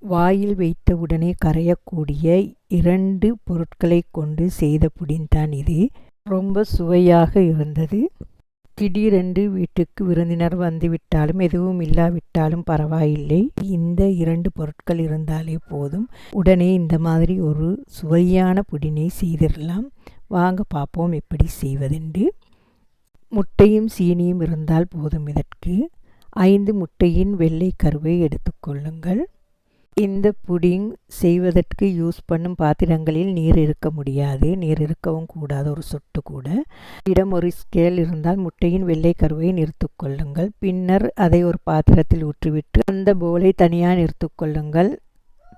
வாயில் வைத்தவுடனே கரையக்கூடிய 2 பொருட்களை கொண்டு செய்த புடின் தான் இது. ரொம்ப சுவையாக இருந்தது. திடீரென்று வீட்டுக்கு விருந்தினர் வந்துவிட்டாலும் எதுவும் இல்லாவிட்டாலும் பரவாயில்லை, இந்த 2 பொருட்கள் இருந்தாலே போதும், உடனே இந்த மாதிரி ஒரு சுவையான புடினை செய்திடலாம். வாங்க பார்ப்போம் எப்படி செய்வதென்று. முட்டையும் சீனியும் இருந்தால் போதும். இதற்கு 5 முட்டையின் வெள்ளை கருவை எடுத்துக்கொள்ளுங்கள். இந்த புடிங் செய்வதற்கு யூஸ் பண்ணும் பாத்திரங்களில் நீர் இருக்க முடியாது, நீர் இருக்கவும் கூடாது ஒரு சொட்டு கூட. இடம் ஒரு ஸ்கேல் இருந்தால் முட்டையின் வெள்ளை கருவை நிறுத்திக் கொள்ளுங்கள். பின்னர் அதை ஒரு பாத்திரத்தில் ஊற்றிவிட்டு அந்த போலை தனியாக நிறுத்திக் கொள்ளுங்கள்.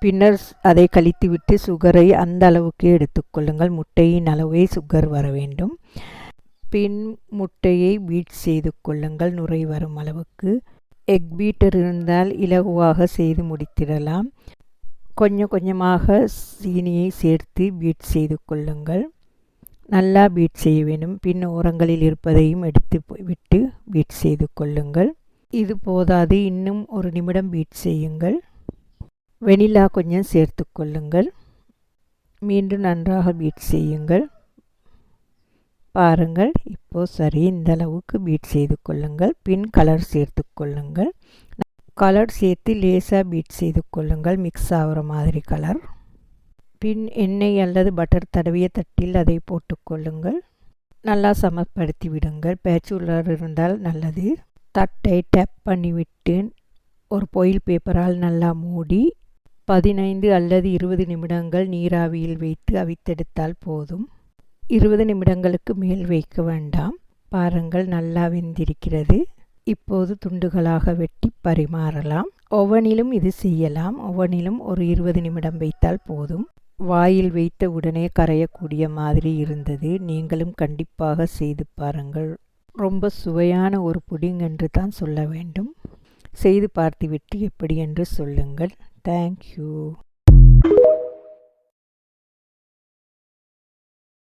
பின்னர் அதை கழித்துவிட்டு சுகரை அந்த அளவுக்கு எடுத்துக்கொள்ளுங்கள். முட்டையின் அளவே சுகர் வர வேண்டும். பின் முட்டையை பீட் செய்து கொள்ளுங்கள் நுரை வரும் அளவுக்கு. எக் பீட்டர் இருந்தால் இலகுவாக செய்து முடித்திடலாம். கொஞ்சம் கொஞ்சமாக சீனியை சேர்த்து பீட் செய்து கொள்ளுங்கள். நல்லா பீட் செய்ய வேண்டும். பின் ஓரங்களில் இருப்பதையும் எடுத்து விட்டு பீட் செய்து கொள்ளுங்கள். இது போதாது, இன்னும் 1 நிமிடம் பீட் செய்யுங்கள். வெனிலா கொஞ்சம் சேர்த்து கொள்ளுங்கள். மீண்டும் நன்றாக பீட் செய்யுங்கள். பாருங்கள், இப்போது சரி, இந்த அளவுக்கு பீட் செய்து கொள்ளுங்கள். பின் கலர் சேர்த்து கொள்ளுங்கள். கலர் சேர்த்து லேசாக பீட் செய்து கொள்ளுங்கள், மிக்ஸ் ஆகிற மாதிரி கலர். பின் எண்ணெய் அல்லது பட்டர் தடவிய தட்டில் அதை போட்டுக்கொள்ளுங்கள். நல்லா சமப்படுத்தி விடுங்கள். பேச்சுலர் இருந்தால் நல்லது. தட்டை டேப் பண்ணிவிட்டு ஒரு பாயில் பேப்பரால் நல்லா மூடி 15 அல்லது 20 நிமிடங்கள் நீராவியில் வைத்து அவித்தெடுத்தால் போதும். 20 நிமிடங்களுக்கு மேல் வைக்க வேண்டாம். பாருங்கள், நல்லா வெந்திருக்கிறது. இப்போது துண்டுகளாக வெட்டி பரிமாறலாம். ஓவனிலும் இது செய்யலாம். ஓவனிலும் ஒரு 20 நிமிடம் வைத்தால் போதும். வாயில் வைத்த உடனே கரையக்கூடிய மாதிரி இருந்தது. நீங்களும் கண்டிப்பாக செய்து பாருங்கள். ரொம்ப சுவையான ஒரு புடிங் என்று தான் சொல்ல வேண்டும். செய்து பார்த்துவிட்டு எப்படி என்று சொல்லுங்கள். தேங்க்யூ.